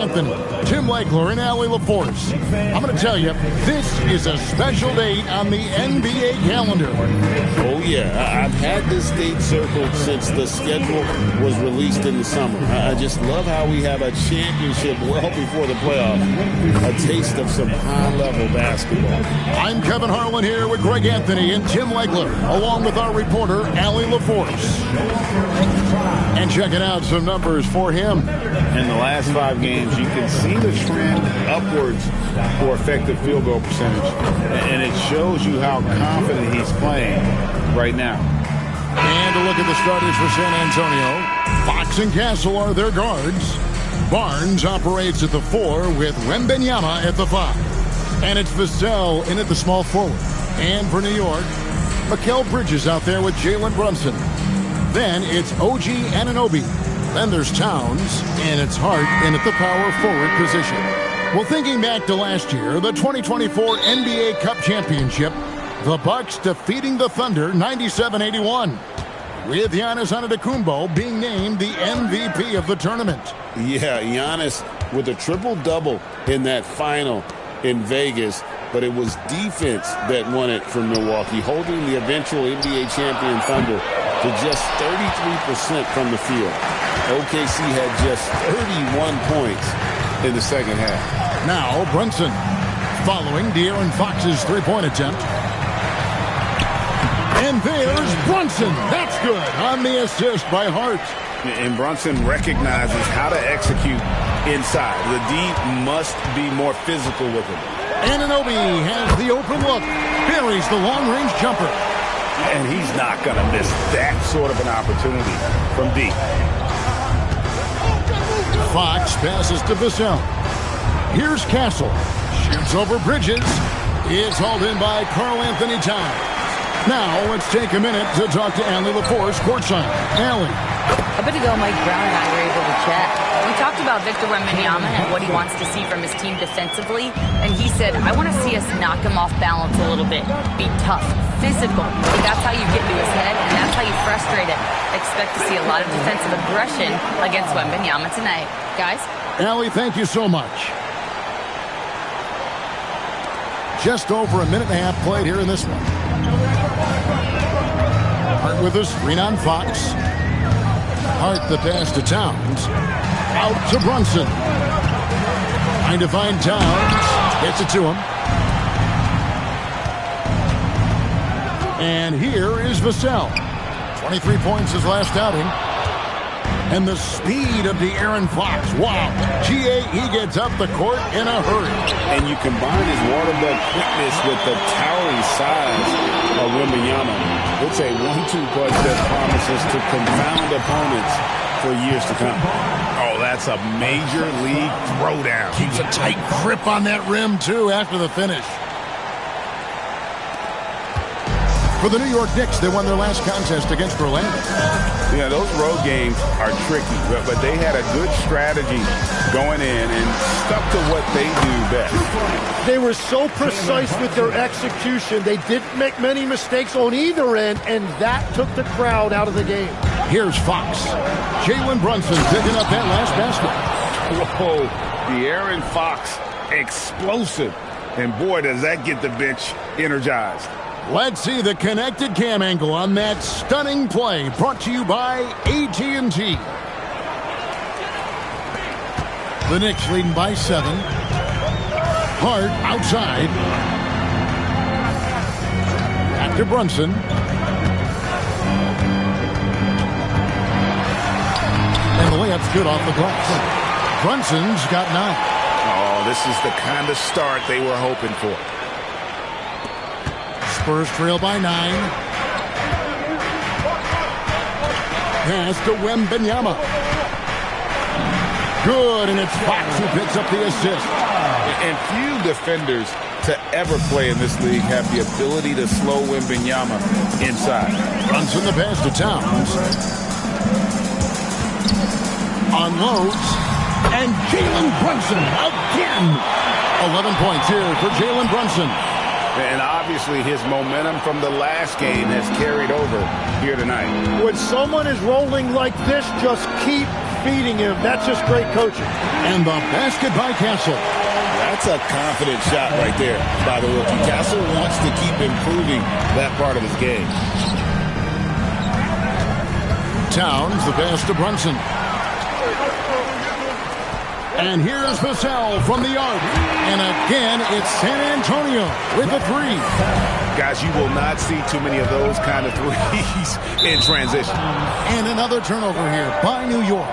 Anthony, Tim Legler, and Allie LaForce. I'm going to tell you, this is a special date on the NBA calendar. Oh, yeah. I've had this date circled since the schedule was released in the summer. I just love how we have a championship well before the playoffs. A taste of some high-level basketball. I'm Kevin Harlan here with Greg Anthony and Tim Legler, along with our reporter, Allie LaForce. And checking out some numbers for him. In the last 5 games, you can see the trend upwards for effective field goal percentage. And it shows you how confident he's playing right now. And a look at the starters for San Antonio. Fox and Castle are their guards. Barnes operates at the 4 with Wembanyama at the 5. And it's Vassell in at the small forward. And for New York, Mikal Bridges out there with Jalen Brunson. Then it's OG Anunoby. Then there's Towns, and it's Hart in at the power forward position. Well, thinking back to last year, the 2024 NBA Cup Championship, the Bucks defeating the Thunder 97-81, with Giannis Antetokounmpo being named the MVP of the tournament. Yeah, Giannis with a triple-double in that final in Vegas, but it was defense that won it for Milwaukee, holding the eventual NBA champion Thunder to just 33% from the field. OKC had just 31 points in the second half. Now Brunson following De'Aaron Fox's three-point attempt. And there's Brunson. That's good on the assist by Hart. And Brunson recognizes how to execute inside. The D must be more physical with him. Anunoby has the open look. Buries the long-range jumper. And he's not going to miss that sort of an opportunity from deep. Fox passes to Vassell. Here's Castle. Shoots over Bridges. Is hauled in by Karl-Anthony Towns. Now let's take a minute to talk to Allie LaForce courtside. Allie. A bit ago, Mike Brown and I were able to chat. We talked about Victor Wembanyama and what he wants to see from his team defensively. And he said, I want to see us knock him off balance a little bit. Be tough, physical. That's how you get into his head, and that's how you frustrate him. Expect to see a lot of defensive aggression against Wembanyama tonight. Guys? Allie, thank you so much. Just over a minute and a half played here in this one. Hart with us, screen on Fox. Hart the pass to Towns. Out to Brunson. Trying to find Towns. Gets it to him. And here is Vassell. 23 points his last outing. And the speed of De'Aaron Fox. Wow. He gets up the court in a hurry. And you combine his water bug quickness with the towering size of Wembanyama. It's a 1-2 punch that promises to confound opponents for years to come. Oh, that's a major league throwdown. Keeps a tight grip on that rim, too, after the finish. For the New York Knicks, they won their last contest against Orlando. Yeah, those road games are tricky, but they had a good strategy going in and stuck to what they do best. They were so precise with their execution. They didn't make many mistakes on either end, and that took the crowd out of the game. Here's Fox. Jalen Brunson picking up that last basket. Whoa, De'Aaron Fox, explosive. And boy, does that get the bench energized. Let's see the connected cam angle on that stunning play, brought to you by AT&T. The Knicks leading by 7. Hart outside. Back to Brunson. And the layup's good off the glass. Brunson's got 9. Oh, this is the kind of start they were hoping for. Spurs trail by 9. Pass to Wembanyama. Good, and it's Fox who picks up the assist. And few defenders to ever play in this league have the ability to slow Wembanyama inside. Brunson the pass to Towns. Unloads. And Jalen Brunson again. 11 points here for Jalen Brunson. And obviously his momentum from the last game has carried over here tonight. When someone is rolling like this, just keep feeding him. That's just great coaching. And the basket by Castle. That's a confident shot right there by the rookie. Castle wants to keep improving that part of his game. Towns, the pass to Brunson. And here's Vassell from the arc. And again, it's San Antonio with a three. Guys, you will not see too many of those kind of threes in transition. And another turnover here by New York.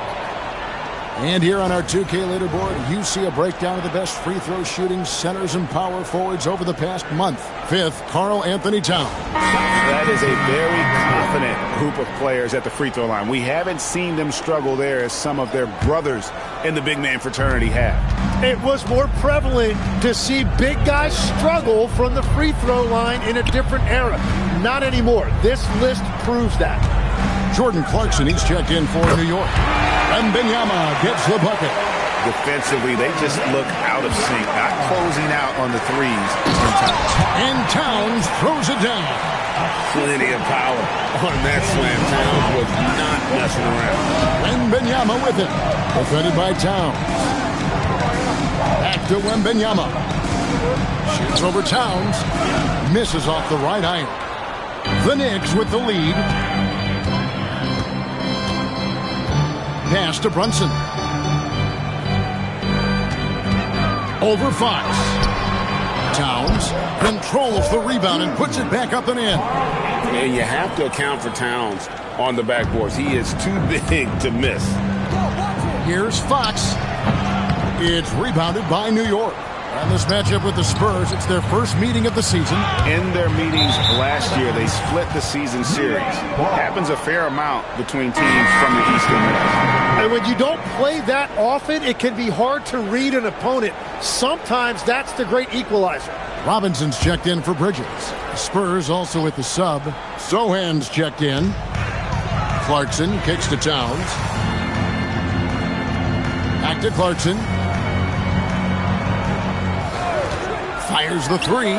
And here on our 2K leaderboard, you see a breakdown of the best free throw shooting centers and power forwards over the past month. Fifth, Karl Anthony Towns. That is a very confident group of players at the free throw line. We haven't seen them struggle there as some of their brothers in the big man fraternity have. It was more prevalent to see big guys struggle from the free throw line in a different era. Not anymore. This list proves that. Jordan Clarkson, he's checked in for New York. And Wembanyama gets the bucket. Defensively, they just look out of sync, not closing out on the threes. And Towns throws it down. Plenty of power on that slam. Towns was not messing around. And Wembanyama with it. Defended by Towns. Back to Wembanyama. Shoots over Towns. Misses off the right iron. The Knicks with the lead. Pass to Brunson. Over Fox. Towns controls the rebound and puts it back up and in. And you have to account for Towns on the backboards. He is too big to miss. Here's Fox. It's rebounded by New York. And this matchup with the Spurs, it's their first meeting of the season. In their meetings last year, they split the season series. Happens a fair amount between teams from the Eastern Conference. And when you don't play that often, it can be hard to read an opponent. Sometimes that's the great equalizer. Robinson's checked in for Bridges. Spurs also with the sub. Sohan's checked in. Clarkson kicks to Towns. Back to Clarkson. Fires the three.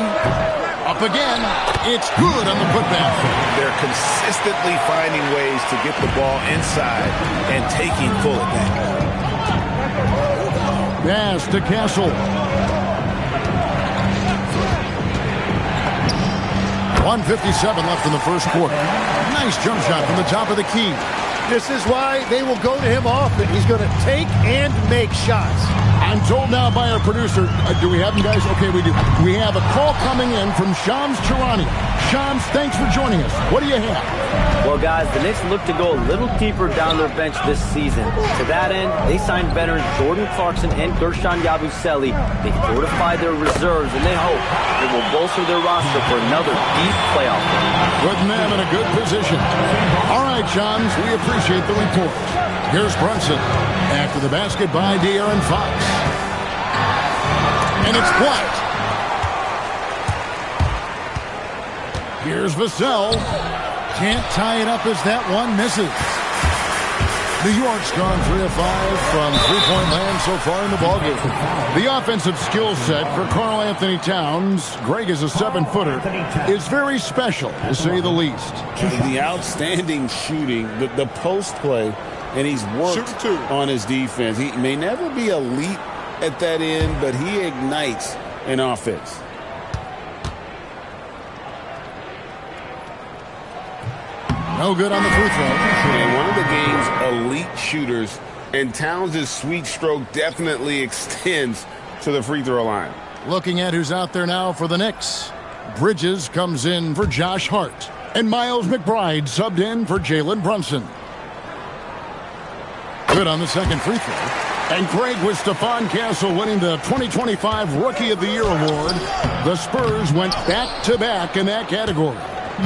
Up again. It's good on the putback. They're consistently finding ways to get the ball inside and taking full advantage. Pass to Castle. 1:57 left in the first quarter. Nice jump shot from the top of the key. This is why they will go to him often. He's going to take and make shots. I'm told now by our producer, do we have him, guys? Okay, we do. We have a call coming in from Shams Charania. Shams, thanks for joining us. What do you have? Well, guys, the Knicks look to go a little deeper down their bench this season. To that end, they signed veterans Jordan Clarkson and Gershon Yabusele. They fortified their reserves, and they hope it will bolster their roster for another deep playoff run. Good man in a good position. All right, Shams, we appreciate the report. Here's Brunson. After the basket by De'Aaron Fox. And it's blocked. Here's Vassell. Can't tie it up as that one misses. New York's gone 3 of 5 from three-point land so far in the ballgame. The offensive skill set for Karl Anthony Towns, Greg is a 7-footer, is very special, to say the least. The outstanding shooting, the post play, and he's worked on his defense. He may never be elite at that end, but he ignites an offense. No good on the free throw. And one of the game's elite shooters, and Towns' sweet stroke definitely extends to the free throw line. Looking at who's out there now for the Knicks. Bridges comes in for Josh Hart. And Miles McBride subbed in for Jalen Brunson. Good on the second free throw. And Greg with Stephon Castle winning the 2025 Rookie of the Year award. The Spurs went back-to-back in that category.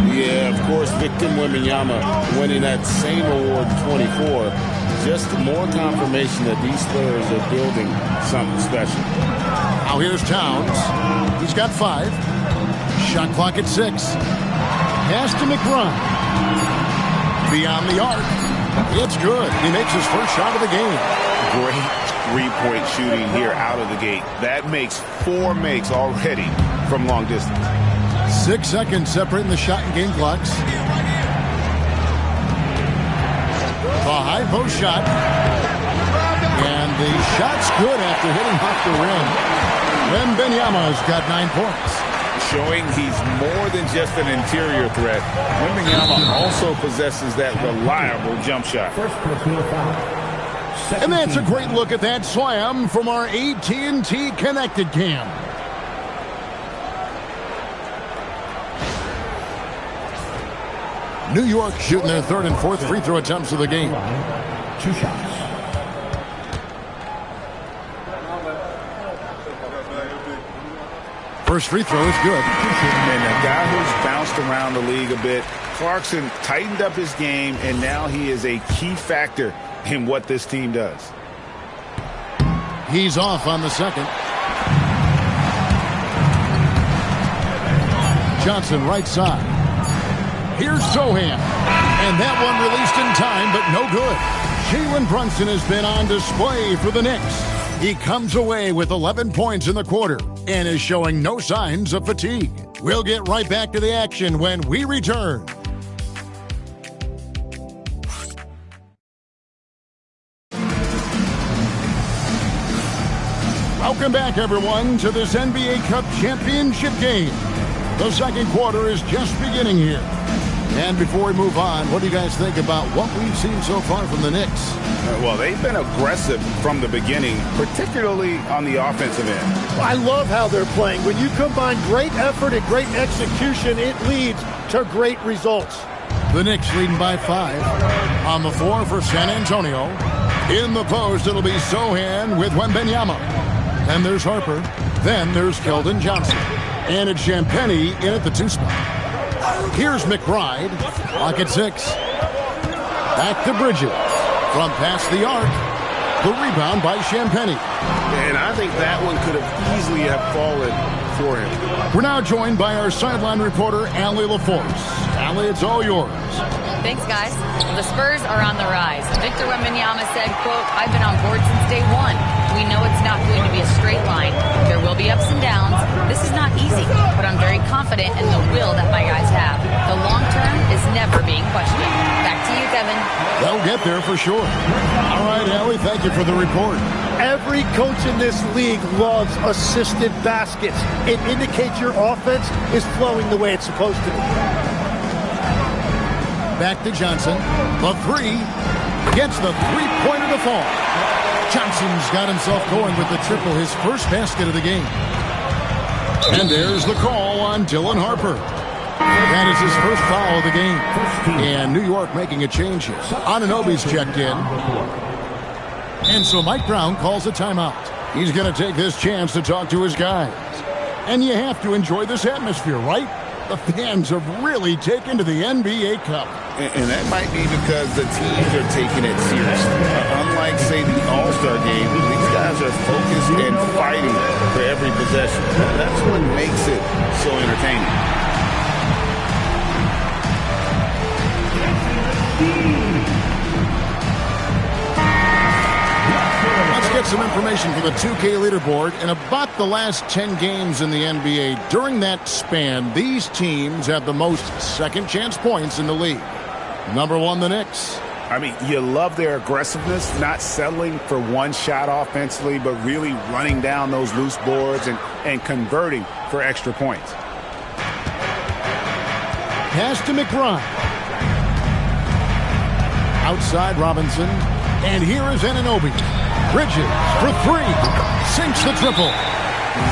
Yeah, of course, Victor Wembanyama winning that same award in 24. Just more confirmation that these Spurs are building something special. Now here's Towns. He's got 5. Shot clock at 6. Pass to McBride. Beyond the arc. It's good. He makes his first shot of the game. Great three-point shooting here out of the gate. That makes 4 makes already from long distance. 6 seconds separating the shot and game clocks. The high post shot. the shot's good after hitting off the rim. Wembanyama's got 9 points. Showing he's more than just an interior threat. Wembanyama also possesses that reliable jump shot. And that's a great look at that slam from our AT&T Connected Cam. New York shooting their third and fourth free throw attempts of the game. 2 shots. First free throw is good. And a guy who's bounced around the league a bit, Clarkson tightened up his game, and now he is a key factor in what this team does. He's off on the second. Johnson right side. Here's Sohan. And that one released in time, but no good. Jalen Brunson has been on display for the Knicks. He comes away with 11 points in the quarter and is showing no signs of fatigue. We'll get right back to the action when we return. Welcome back, everyone, to this NBA Cup championship game. The second quarter is just beginning here. And before we move on, what do you guys think about what we've seen so far from the Knicks? Well, they've been aggressive from the beginning, particularly on the offensive end. I love how they're playing. When you combine great effort and great execution, it leads to great results. The Knicks leading by 5. On the floor for San Antonio. In the post, it'll be Sohan with Wembanyama. Then there's Harper. Then there's Keldon Johnson. And it's Champagnie in at the 2 spot. Here's McBride. Clock at 6. Back to Bridges. From past the arc. The rebound by Champagnie. And I think that one could have easily have fallen for him. We're now joined by our sideline reporter, Allie LaForce. Allie, it's all yours. Thanks, guys. Well, the Spurs are on the rise. Victor Wembanyama said, quote, "I've been on board since day one. We know it's not going to be a straight line. There will be ups and downs. This is not easy, but I'm very confident in the will that my guys have. The long term is never being questioned." Back to you, Kevin. They'll get there for sure. All right, Allie, thank you for the report. Every coach in this league loves assisted baskets. It indicates your offense is flowing the way it's supposed to be. Back to Johnson. The 3 gets the three-pointer to fall. Johnson's got himself going with the triple, his first basket of the game. And there's the call on Dylan Harper. That is his first foul of the game. And New York making a change here. Anunoby's checked in. And so Mike Brown calls a timeout. He's going to take this chance to talk to his guys. And you have to enjoy this atmosphere, right? The fans have really taken to the NBA Cup. And that might be because the teams are taking it seriously. Unlike, say, the All-Star game, these guys are focused and fighting for every possession. That's what makes it so entertaining. Let's get some information from the 2K leaderboard. In about the last 10 games in the NBA, during that span, these teams have the most second-chance points in the league. Number 1, the Knicks. I mean, you love their aggressiveness, not settling for one shot offensively, but really running down those loose boards and converting for extra points. Pass to McBride. Outside Robinson. And here is Anunoby. Bridges for 3. Sinks the triple.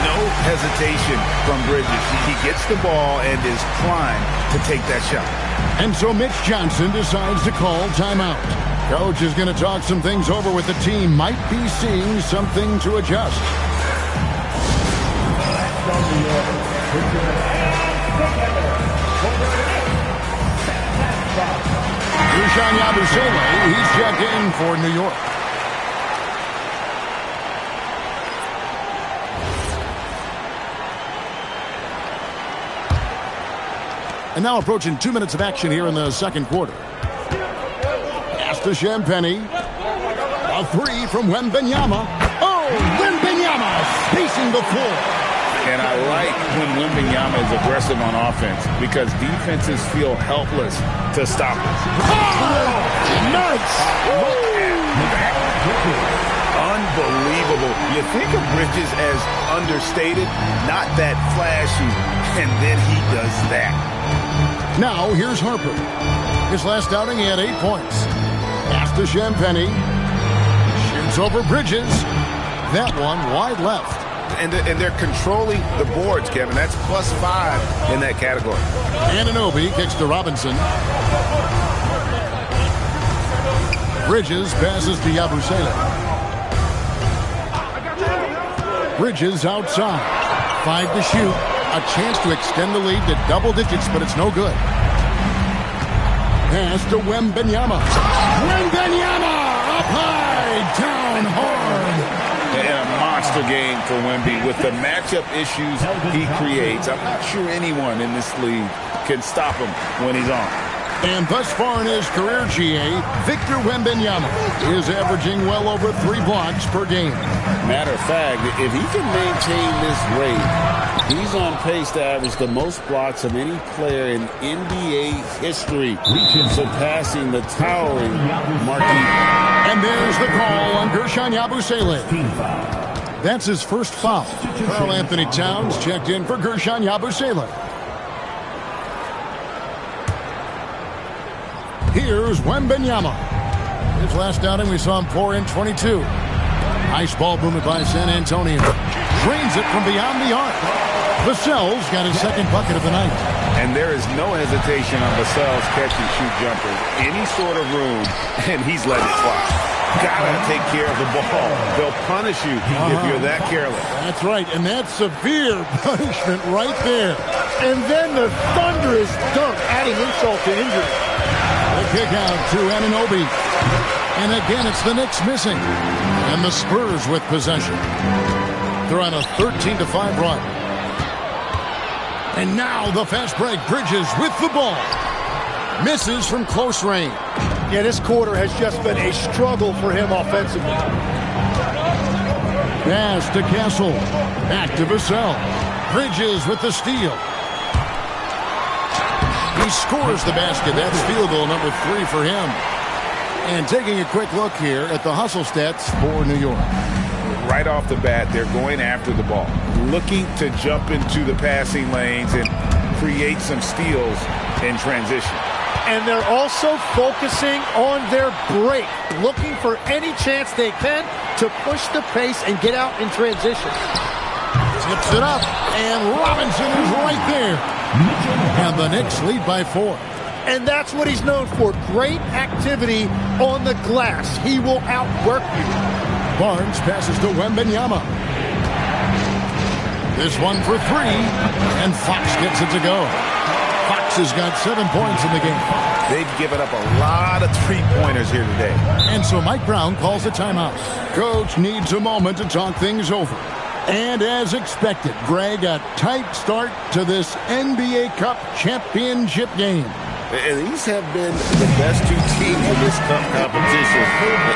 No hesitation from Bridges. He gets the ball and is primed to take that shot. And so Mitch Johnson decides to call timeout. Coach is going to talk some things over with the team. Might be seeing something to adjust. Rushan Yabusele, he's checked in for New York. And now approaching 2 minutes of action here in the second quarter. Pass to Champagnie. A 3 from Wembanyama. Oh, Wembanyama spacing the floor. And I like when Wembanyama is aggressive on offense because defenses feel helpless to stop him. Oh, nice! Look at that Unbelievable. You think of Bridges as understated, not that flashy, and then he does that. Now, here's Harper. His last outing, he had 8 points. Pass to Champagny. Shoots over Bridges. That one wide left. And they're controlling the boards, Kevin. That's +5 in that category. Anunoby kicks to Robinson. Bridges passes to Yabusele. Bridges outside. 5 to shoot. A chance to extend the lead to double digits, but it's no good. Pass to Wembanyama. Wembanyama up high, down hard. And a monster game for Wemby. With the matchup issues he creates, I'm not sure anyone in this league can stop him when he's on. And thus far in his career, GA, Victor Wembanyama is averaging well over 3 blocks per game. Matter of fact, if he can maintain this rate, he's on pace to average the most blocks of any player in NBA history, surpassing the towering Marquis. And there's the call on Gershon Yabusele. That's his first foul. Karl Anthony Towns checked in for Gershon Yabusele. Here's Wembanyama. His last outing, we saw him pour in 22. Nice ball movement by San Antonio. Drains it from beyond the arc. Vassell's got his second bucket of the night. And there is no hesitation on Vassell's catch-and-shoot jumpers. Any sort of room, and he's letting it fly. Gotta take care of the ball. They'll punish you if you're that careless. That's right, and that's severe punishment right there. And then the thunderous dunk, adding insult to injury. The kick out to Anunoby. And again, it's the Knicks missing. And the Spurs with possession. They're on a 13-5 run. And now the fast break. Bridges with the ball. Misses from close range. Yeah, this quarter has just been a struggle for him offensively. Pass to Castle. Back to Vassell. Bridges with the steal. He scores the basket. That's field goal number 3 for him. And taking a quick look here at the hustle stats for New York. Right off the bat, they're going after the ball, looking to jump into the passing lanes and create some steals in transition. And they're also focusing on their break, looking for any chance they can to push the pace and get out in transition. Tips it up, and Robinson is right there. And the Knicks lead by 4. And that's what he's known for, great activity on the glass. He will outwork you. Barnes passes to Wembanyama. This one for 3, and Fox gets it to go. Fox has got 7 points in the game. They've given up a lot of three-pointers here today. And so Mike Brown calls a timeout. Coach needs a moment to talk things over. And as expected, Greg, a tight start to this NBA Cup championship game. And these have been the best 2 teams in this cup competition.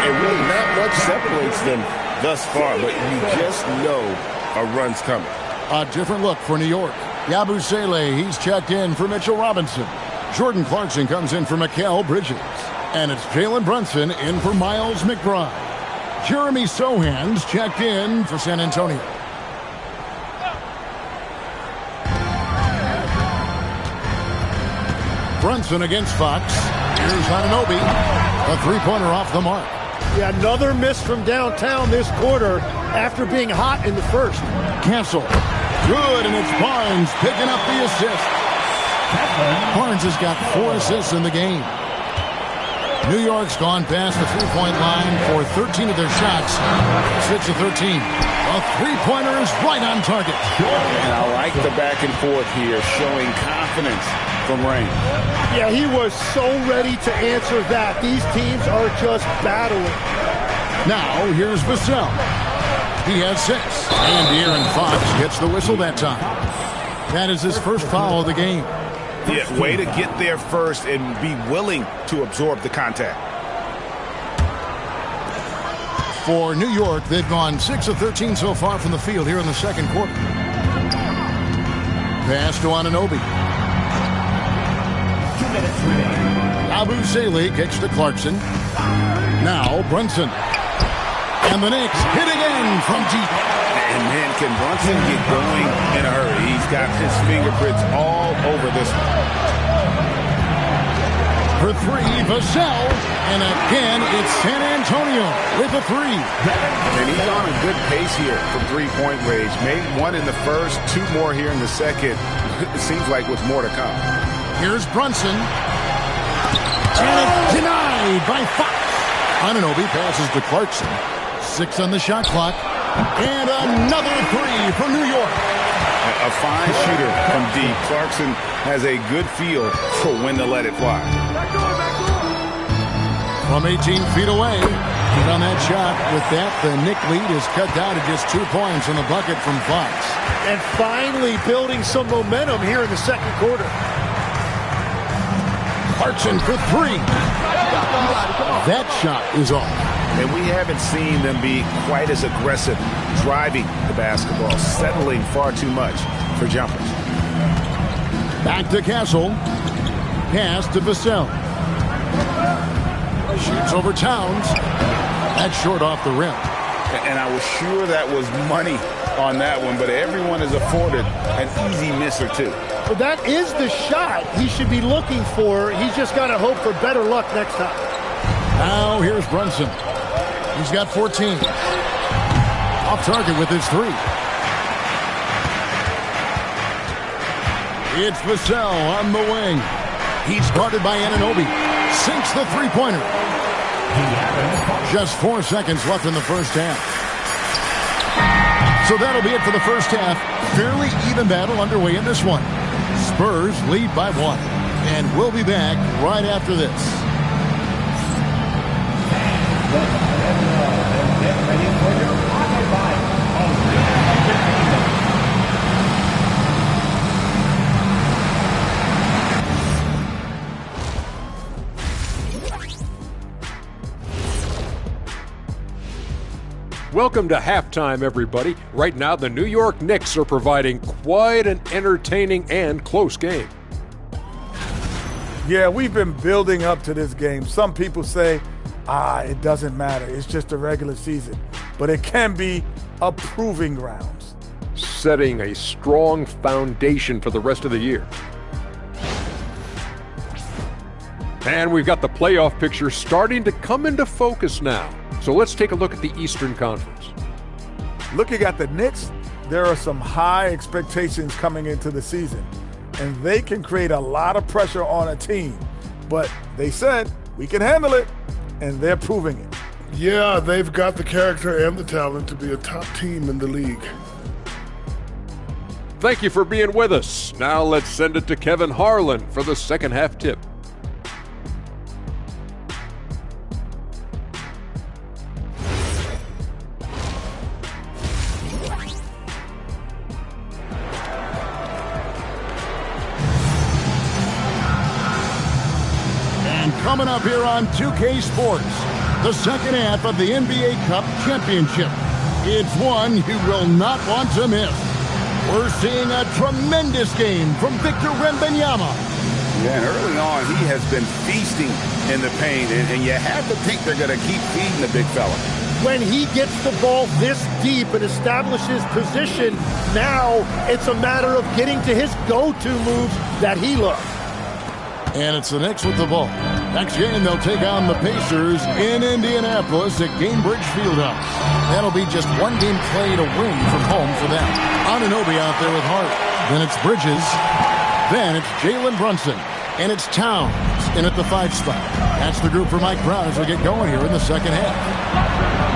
And really not much separates them thus far, but you just know a run's coming. A different look for New York. Yabusele, he's checked in for Mitchell Robinson. Jordan Clarkson comes in for Mikal Bridges. And it's Jalen Brunson in for Miles McBride. Jeremy Sohan's checked in for San Antonio. Brunson against Fox. Here's Anunoby. A 3-pointer off the mark. Yeah, another miss from downtown this quarter after being hot in the first. Castle. Good, and it's Barnes picking up the assist. Barnes has got 4 assists in the game. New York's gone past the 3-point line for 13 of their shots. 6 of 13. A 3-pointer is right on target. And I like the back and forth here, showing confidence from Rain. Yeah, he was so ready to answer that. These teams are just battling. Now, here's Vassell. He has 6. And De'Aaron Fox gets the whistle that time. That is his first foul of the game. Yeah, way to get there first and be willing to absorb the contact. For New York, they've gone 6 of 13 so far from the field here in the second quarter. Pass to Anunoby. Yabusele kicks to Clarkson. Now Brunson. And the Knicks hit again from deep. And man, can Brunson get going in a hurry? He's got his fingerprints all over this one. For three, Vassell. And again, it's San Antonio with a three. And he's on a good pace here for three-point range. Made one in the first, two more here in the second. It seems like with more to come. Here's Brunson. And it's denied by Fox. Anunoby passes to Clarkson. 6 on the shot clock. And another three for New York. A fine shooter from deep. Clarkson has a good feel for when to let it fly. From 18 feet away. Get on that shot. With that, the Knick lead is cut down to just 2 points on the bucket from Fox. And finally building some momentum here in the second quarter. Clarkson for three. That shot is off. And we haven't seen them be quite as aggressive driving the basketball, settling far too much for jumpers. Back to Castle. Pass to Vassell. Shoots over Towns. That's short off the rim. And I was sure that was money on that one, but everyone is afforded an easy miss or two. But that is the shot he should be looking for. He's just got to hope for better luck next time. Now here's Brunson. He's got 14. Off target with his three. It's Vassell on the wing. He's guarded by Anunoby. Sinks the three-pointer. Just 4 seconds left in the first half. So that'll be it for the first half. Fairly even battle underway in this one. Spurs lead by 1. And we'll be back right after this. Welcome to halftime, everybody. Right now, the New York Knicks are providing quite an entertaining and close game. Yeah, we've been building up to this game. Some people say, it doesn't matter. It's just a regular season. But it can be a proving grounds. Setting a strong foundation for the rest of the year. And we've got the playoff picture starting to come into focus now. So let's take a look at the Eastern Conference. Looking at the Knicks, there are some high expectations coming into the season. And they can create a lot of pressure on a team. But they said, we can handle it. And they're proving it. Yeah, they've got the character and the talent to be a top team in the league. Thank you for being with us. Now let's send it to Kevin Harlan for the second half tip. Coming up here on 2K Sports, the second half of the NBA Cup Championship. It's one you will not want to miss. We're seeing a tremendous game from Victor Wembanyama. Yeah, and early on, he has been feasting in the paint, and you have to think they're going to keep feeding the big fella. When he gets the ball this deep and establishes position, now it's a matter of getting to his go-to moves that he loves. And it's the Knicks with the ball. Next game, they'll take on the Pacers in Indianapolis at Gainbridge Fieldhouse. That'll be just one game played away from home for them. Anunoby out there with Hart. Then it's Bridges. Then it's Jalen Brunson. And it's Towns in at the 5 spot. That's the group for Mike Brown as we get going here in the second half.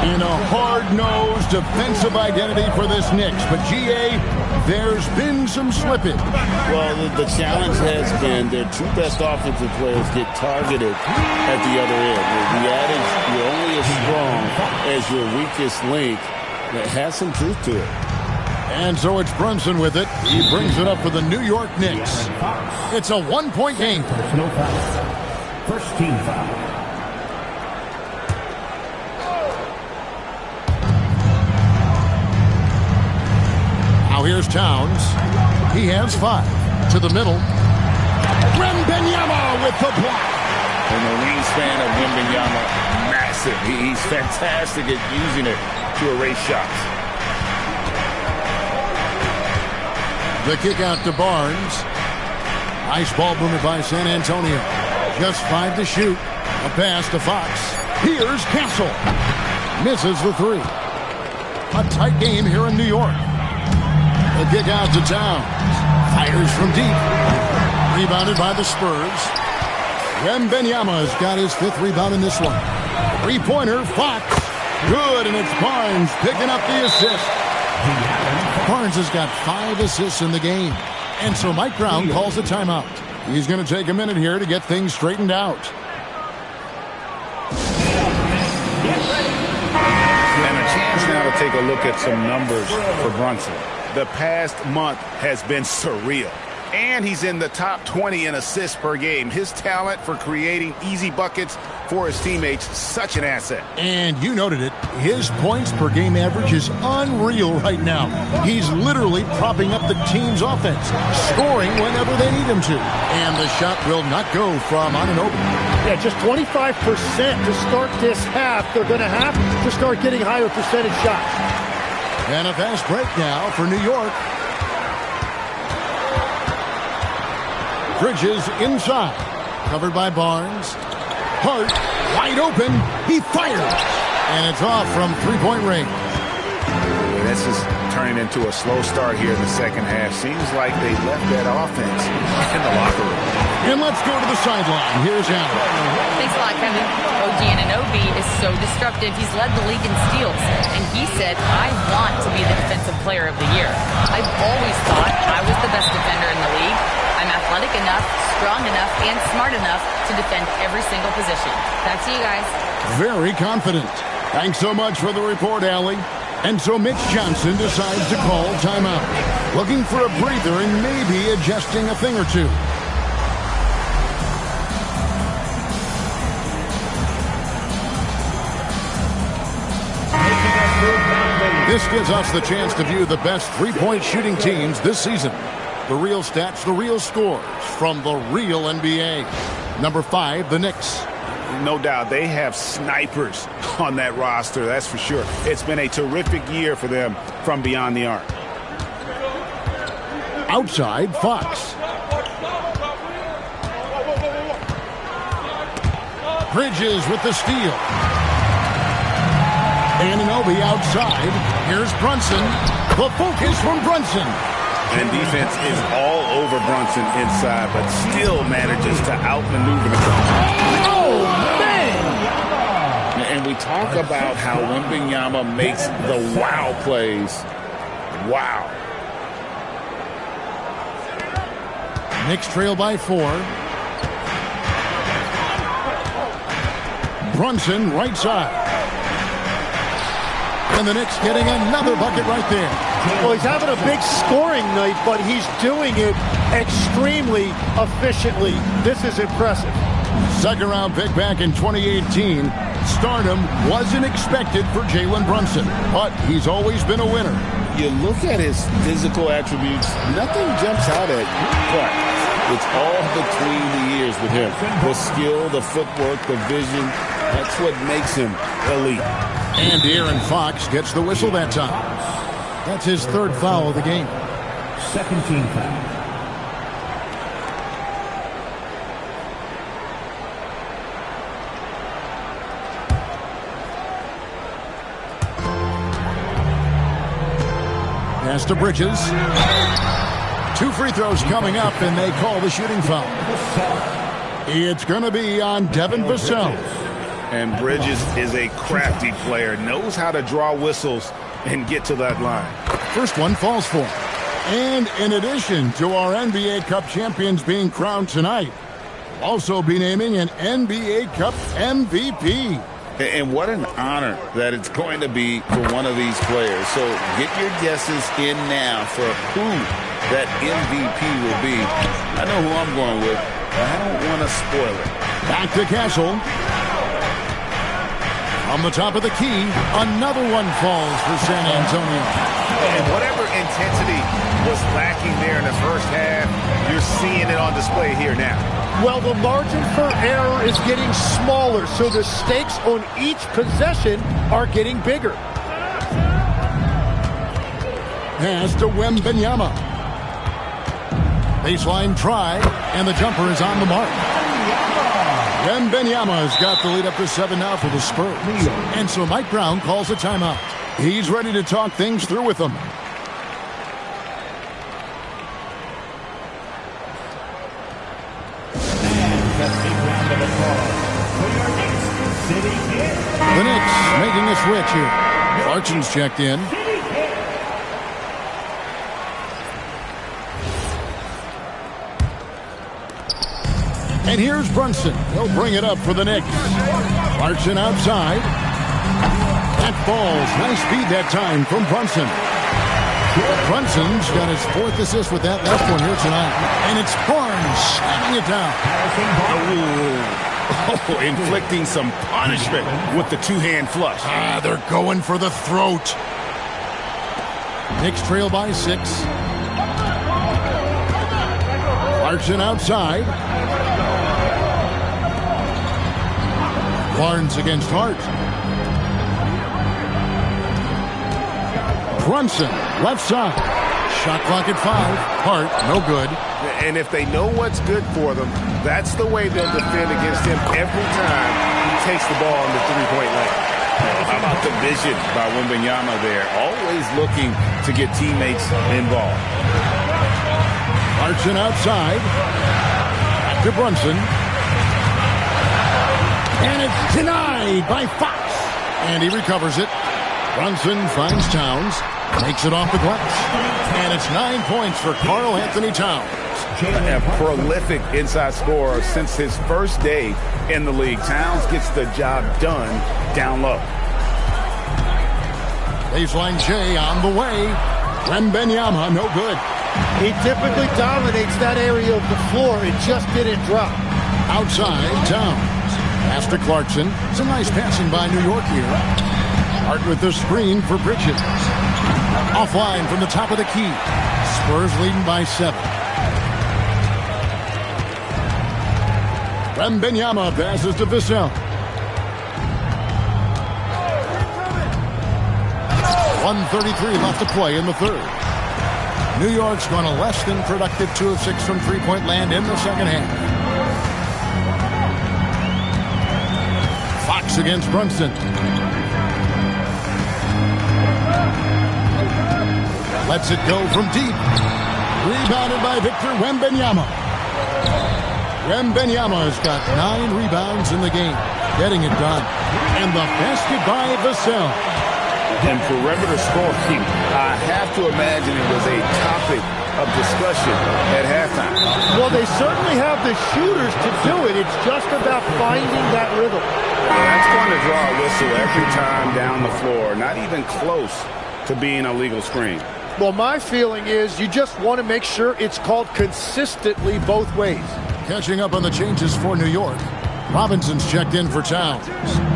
In a hard-nosed defensive identity for this Knicks. But, G.A., there's been some slippage. Well, the challenge has been their 2 best offensive players get targeted at the other end. The adage, you're only as strong as your weakest link, that has some truth to it. And so it's Brunson with it. He brings it up for the New York Knicks. It's a 1-point game. Personal foul. First team foul. Now here's Towns. He has 5 to the middle. Wembanyama with the block. And the wingspan of Wembanyama, massive. He's fantastic at using it to erase shots. The kick out to Barnes. Nice ball movement by San Antonio. Just 5 to shoot. A pass to Fox. Here's Castle. Misses the 3. A tight game here in New York. The kick out to Towns. Fires from deep. Rebounded by the Spurs. Wembanyama's got his 5th rebound in this one. 3-pointer, Fox. Good, and it's Barnes picking up the assist. Barnes has got 5 assists in the game. And so Mike Brown calls a timeout. He's going to take a minute here to get things straightened out. And a chance now to take a look at some numbers for Brunson. The past month has been surreal. And he's in the top 20 in assists per game. His talent for creating easy buckets for his teammates, such an asset. And you noted it. His points per game average is unreal right now. He's literally propping up the team's offense, scoring whenever they need him to. And the shot will not go from Anunoby. Yeah, just 25% to start this half. They're going to have to start getting higher percentage shots. And a fast break now for New York. Bridges inside. Covered by Barnes. Hart, wide open. He fires. And it's off from 3-point range. This is turning into a slow start here in the second half. Seems like they left that offense in the locker room. And let's go to the sideline. Here's Allen. Thanks a lot, Kevin. OG Anunoby is so destructive. He's led the league in steals. And he said, I want to be the defensive player of the year. I've always thought I was the best defender in the league. I'm athletic enough, strong enough, and smart enough to defend every single position. Back to you guys. Very confident. Thanks so much for the report, Allie. And so Mitch Johnson decides to call timeout. Looking for a breather and maybe adjusting a thing or two. This gives us the chance to view the best three-point shooting teams this season. The real stats, the real scores from the real NBA. Number 5, the Knicks. No doubt they have snipers on that roster, that's for sure. It's been a terrific year for them from beyond the arc. Outside, Fox. Bridges with the steal. Anunoby outside. Here's Brunson. The focus from Brunson. And defense is all over Brunson inside, but still manages to outmaneuver the coach. Oh, man! And we talk about how Wembanyama makes the wow plays. Wow. Knicks trail by 4. Brunson right side. And the Knicks getting another bucket right there. Well, he's having a big scoring night, but he's doing it extremely efficiently. This is impressive. Second round pick back in 2018. Stardom wasn't expected for Jalen Brunson, but he's always been a winner. You look at his physical attributes, nothing jumps out at you, but it's all between the ears with him. The skill, the footwork, the vision, that's what makes him elite. And Aaron Fox gets the whistle that time. That's his 3rd foul of the game. Second team foul. Pass to Bridges. 2 free throws coming up, and they call the shooting foul. It's going to be on Devin Vassell. And Bridges is a crafty player, knows how to draw whistles and get to that line. First one falls for him. And in addition to our NBA Cup champions being crowned tonight, we'll also be naming an NBA Cup MVP. And what an honor that it's going to be for one of these players. So get your guesses in now for who that MVP will be. I know who I'm going with, but I don't want to spoil it. Back to Castle. On the top of the key, another one falls for San Antonio. And whatever intensity was was lacking there in the first half. You're seeing it on display here now. Well, the margin for error is getting smaller, so the stakes on each possession are getting bigger. Pass to Wembanyama. Baseline try, and the jumper is on the mark. Wembanyama has got the lead up to 7 now for the Spurs. And so Mike Brown calls a timeout. He's ready to talk things through with them. The Knicks making a switch here. Clarkson's checked in. And here's Brunson. He'll bring it up for the Knicks. Clarkson outside. That falls. Nice feed that time from Brunson. Brunson's got his 4th assist with that last one here tonight. And it's Barnes slamming it down. Inflicting some punishment with the two-hand flush. They're going for the throat. Knicks trail by 6. Clarkson outside. Barnes against Hart. Brunson, left side. Shot clock at 5. Hart, no good. And if they know what's good for them, that's the way they'll defend against him every time he takes the ball in the three-point lane. How about the vision by Wembanyama there? Always looking to get teammates involved. Clarkson outside. Back to Brunson. And it's denied by Fox. And he recovers it. Brunson finds Towns. Makes it off the glass. And it's 9 points for Karl Anthony Towns. A prolific inside scorer since his first day in the league. Towns gets the job done down low. Baseline J on the way. Wembanyama, no good. He typically dominates that area of the floor. It just didn't drop. Outside, Towns. Pass to Clarkson. Some nice passing by New York here. Hart with the screen for Bridges. Offline from the top of the key. Spurs leading by 7. Wembanyama passes to Vassell. 1:33 left to play in the 3rd. New York's gone a less than productive 2 of 6 from three-point land in the second half. Fox against Brunson. Lets it go from deep. Rebounded by Victor Wembanyama. Wembanyama's got 9 rebounds in the game. Getting it done. And the basket by Vassell. And perimeter scoring, I have to imagine it was a topic of discussion at halftime. Well, they certainly have the shooters to do it. It's just about finding that rhythm. That's going to draw a whistle every time down the floor. Not even close to being a legal screen. Well, my feeling is you just want to make sure it's called consistently both ways. Catching up on the changes for New York. Robinson's checked in for Towns.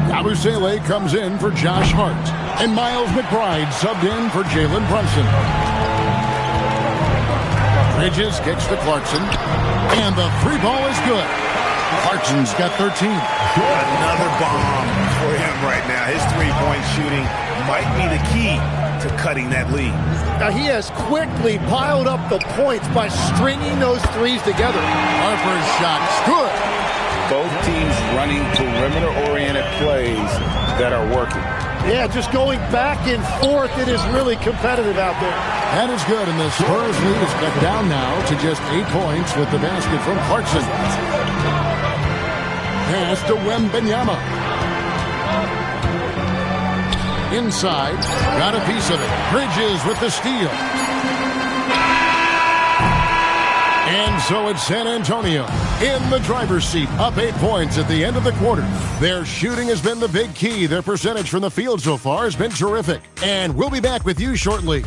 Yabusele comes in for Josh Hart. And Miles McBride subbed in for Jalen Brunson. Bridges kicks to Clarkson. And the 3 ball is good. Clarkson's got 13. Another bomb for him right now. His three-point shooting might be the key to cutting that lead. Now he has quickly piled up the points by stringing those threes together. Harper's shot's good. Both teams running perimeter-oriented plays that are working. Yeah, just going back and forth, it is really competitive out there. That is good, and the Spurs lead is cut down now to just 8 points with the basket from Clarkson. Pass to Wembanyama. Inside, got a piece of it. Bridges with the steal. And so it's San Antonio in the driver's seat, up 8 points at the end of the quarter. Their shooting has been the big key. Their percentage from the field so far has been terrific. And we'll be back with you shortly.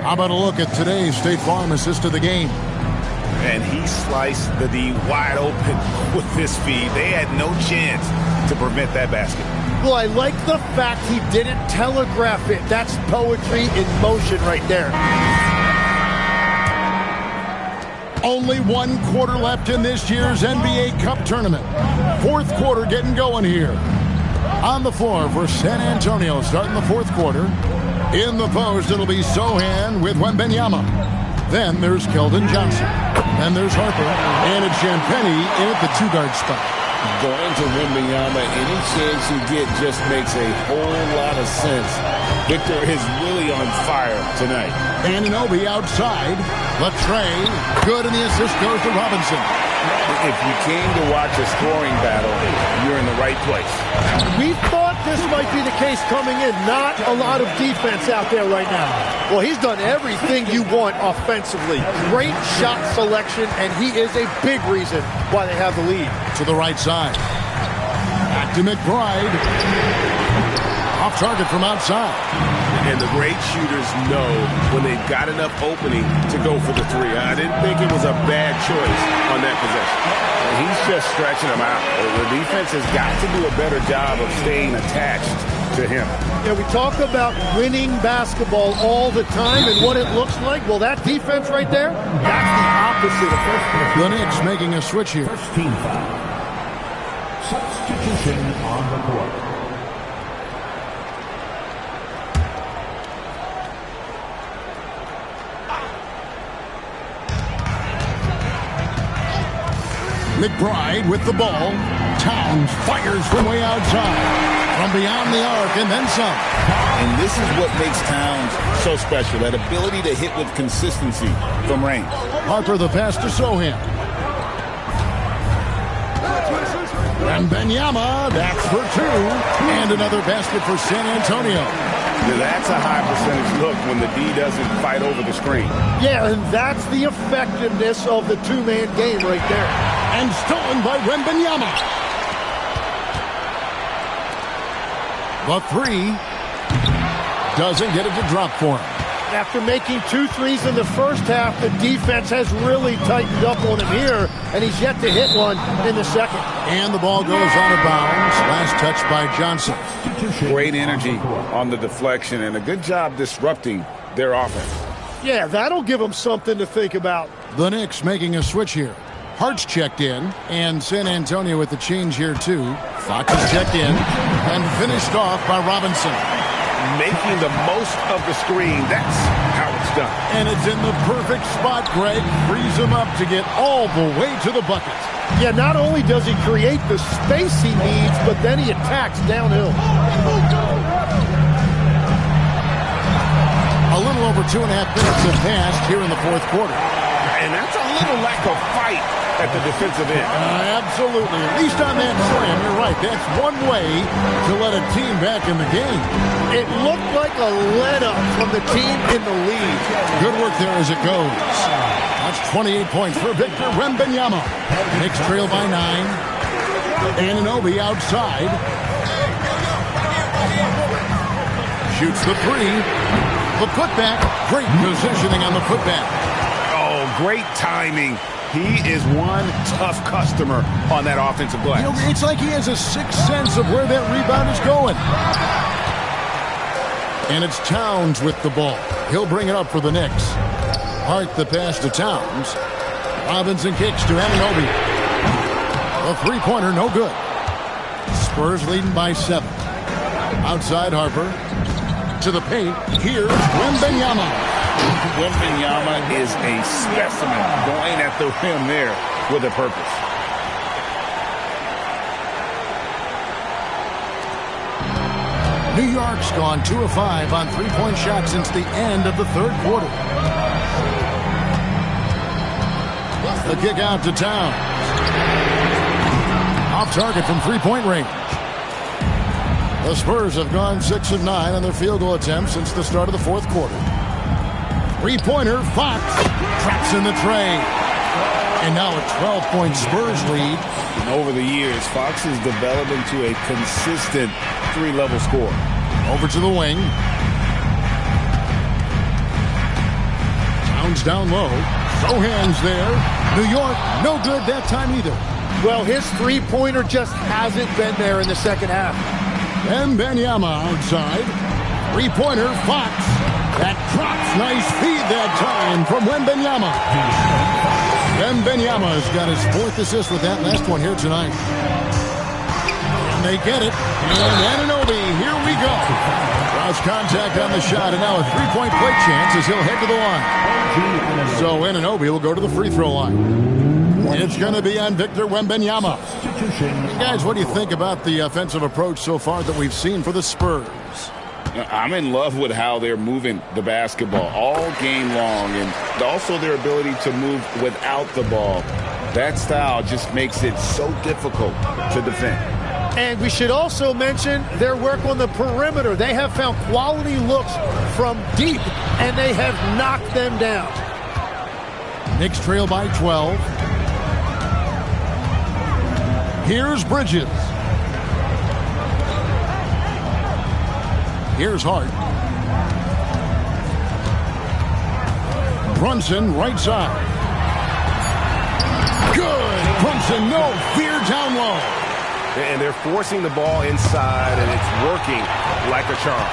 How about a look at today's State Farm assist of the game? And he sliced the D wide open with his feed. They had no chance to prevent that basket. Well, I like the fact he didn't telegraph it. That's poetry in motion right there. Only 1 quarter left in this year's NBA Cup tournament. Fourth quarter getting going here. On the floor for San Antonio starting the fourth quarter. In the post, it'll be Sohan with Wembanyama. Then there's Keldon Johnson. Then there's Harper. And it's Champagny in at the 2-guard spot. Going to Wembanyama, any chance you get just makes a whole lot of sense. Victor is really on fire tonight. Anunoby outside. Latre, good, and the assist goes to Robinson. If you came to watch a scoring battle, you're in the right place. We thought this might be the case coming in. Not a lot of defense out there right now. Well, he's done everything you want offensively. Great shot selection, and he is a big reason why they have the lead. To the right side. Back to McBride. Off target from outside. And the great shooters know when they've got enough opening to go for the three. I didn't think it was a bad choice on that possession. And he's just stretching them out. The defense has got to do a better job of staying attached to him. Yeah, we talk about winning basketball all the time and what it looks like. Well, that defense right there, that's the opposite of first. The Knicks making a switch here. First team foul. Substitution on the court. McBride with the ball. Towns fires from way outside. From beyond the arc and then some. And this is what makes Towns so special. That ability to hit with consistency from range. Harper the pass to Sohan. And Wembanyama, that's for 2. And another basket for San Antonio. That's a high percentage look when the D doesn't fight over the screen. Yeah, and that's the effectiveness of the two-man game right there. And stolen by Wembanyama. The 3 doesn't get it to drop for him. After making 2 threes in the first half, the defense has really tightened up on him here, and he's yet to hit one in the second. And the ball goes out of bounds. Last touch by Johnson. Great energy on the deflection and a good job disrupting their offense. Yeah, that'll give them something to think about. The Knicks making a switch here. Hart's checked in, and San Antonio with the change here too. Fox is checked in, and finished off by Robinson. Making the most of the screen, that's how it's done. And it's in the perfect spot, Greg. Frees him up to get all the way to the bucket. Yeah, not only does he create the space he needs, but then he attacks downhill. A little over 2.5 minutes have passed here in the fourth quarter. And that's a little lack of fight at the defensive end. Absolutely. At least on that slam, you're right. That's one way to let a team back in the game. It looked like a let-up from the team in the lead. Good work there as it goes. That's 28 points for Victor Wembanyama. Knicks trail by 9. Anunoby outside. Shoots the 3. The putback. Great positioning on the putback. Oh, great timing. He is one tough customer on that offensive glass. You know, it's like he has a sixth sense of where that rebound is going. And it's Towns with the ball. He'll bring it up for the Knicks. Hart the pass to Towns. Robinson kicks to Anunoby. The three-pointer, no good. Spurs leading by 7. Outside Harper. To the paint. Here's Wembanyama. Wembanyama is a specimen going at the rim there with a purpose. New York's gone 2 of 5 on three-point shots since the end of the third quarter. The kick out to Towns. Off target from three-point range. The Spurs have gone 6 of 9 on their field goal attempts since the start of the fourth quarter. Three-pointer, Fox traps in the tray. And now a 12-point Spurs lead. And over the years, Fox has developed into a consistent three-level scorer. Over to the wing. Bounds down low. No hands there. New York, no good that time either. Well, his three-pointer just hasn't been there in the second half. Wembanyama outside. Three-pointer, Fox. That drops. Nice feed that time from Wembanyama. Wembanyama's got his 4th assist with that last one here tonight. And they get it. And Anunoby, here we go. Cross contact on the shot, and now a three-point play chance as he'll head to the line. So Anunoby will go to the free throw line. It's going to be on Victor Wembanyama. Guys, what do you think about the offensive approach so far that we've seen for the Spurs? I'm in love with how they're moving the basketball all game long, and also their ability to move without the ball. That style just makes it so difficult to defend. And we should also mention their work on the perimeter. They have found quality looks from deep, and they have knocked them down. Knicks trail by 12. Here's Bridges. Here's Hart. Brunson, right side. Good. Brunson, no fear down low. And they're forcing the ball inside, and it's working like a charm.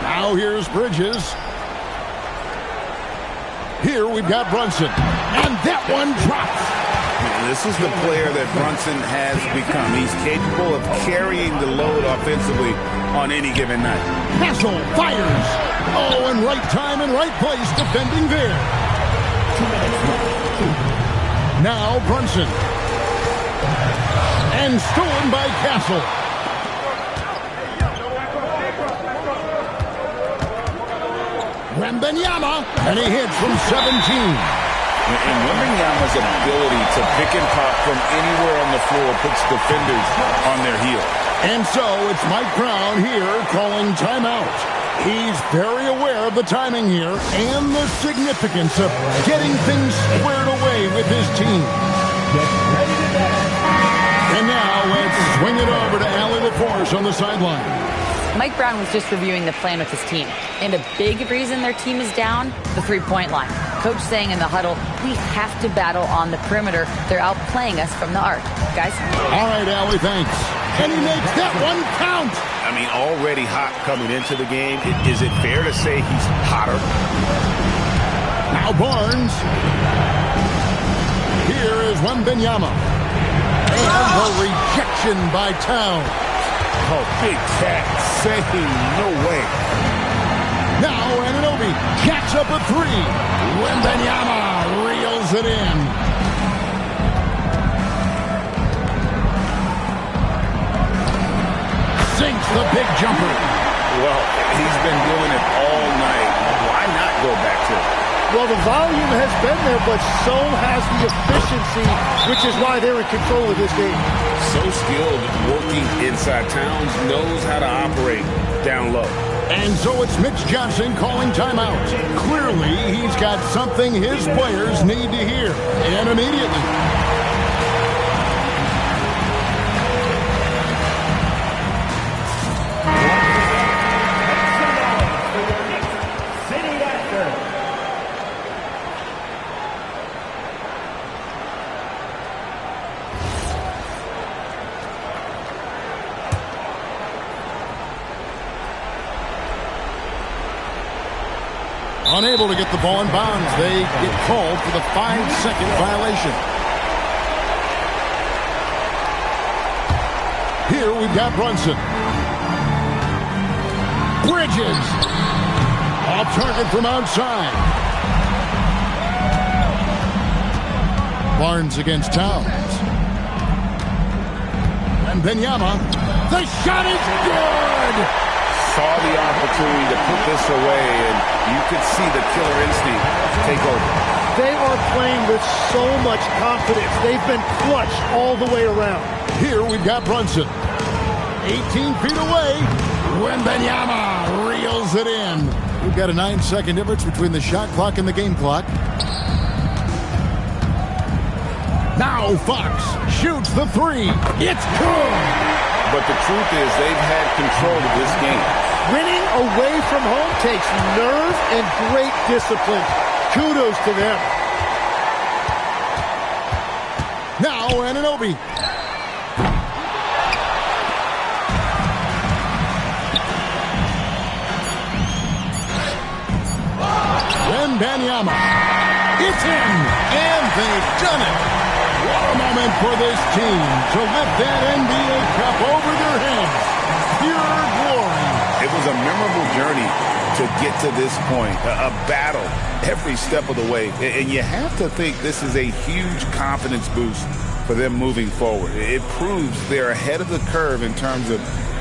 Now here's Bridges. Here we've got Brunson. And that one drops. This is the player that Brunson has become. He's capable of carrying the load offensively on any given night. Castle fires. Oh, and right time and right place defending there. Now Brunson. And stolen by Castle. Wembanyama, and he hits from 17. And Wembanyama's ability to pick and pop from anywhere on the floor puts defenders on their heel. And so it's Mike Brown here calling timeout. He's very aware of the timing here and the significance of getting things squared away with his team. And now let's swing it over to Allie LaForce on the sideline. Mike Brown was just reviewing the plan with his team. And a big reason their team is down, the three-point line. Coach saying in the huddle, we have to battle on the perimeter. They're outplaying us from the arc. Guys? All right, Allie, thanks. And he makes that one count. I mean, already hot coming into the game. Is it fair to say he's hotter? Now Barnes. Here is Wembanyama. And the rejection by Towns. Oh, big cat saying no way. Now Anunoby jacks up a three. Wembanyama reels it in. Sinks the big jumper. Well, he's been doing it all night. Why not go back to it? Well, the volume has been there, but so has the efficiency, which is why they're in control of this game. So skilled working inside. Towns knows how to operate down low. And so it's Mitch Johnson calling timeout. Clearly, he's got something his players need to hear, and immediately. Unable to get the ball in bounds. They get called for the 5-second violation. Here we've got Brunson. Bridges. Off target from outside. Barnes against Towns. And Wembanyama. The shot is good! Saw the opportunity to put this away, and you could see the killer instinct take over. They are playing with so much confidence. They've been clutch all the way around. Here we've got Brunson. 18 feet away. Wembanyama reels it in. We've got a 9-second difference between the shot clock and the game clock. Now Fox shoots the three. It's good. but the truth is they've had control of this game. Winning away from home takes nerve and great discipline. Kudos to them. Now, Anunoby. Wembanyama. It's in, and they've done it. What a moment for this team to lift that NBA Cup over their heads. Pure glory. It was a memorable journey to get to this point, a battle every step of the way. And you have to think this is a huge confidence boost for them moving forward. It proves they're ahead of the curve in terms of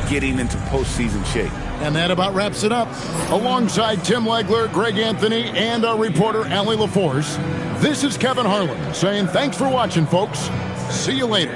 getting into postseason shape. And that about wraps it up. Alongside Tim Legler, Greg Anthony, and our reporter, Allie LaForce, this is Kevin Harlan saying thanks for watching, folks. See you later.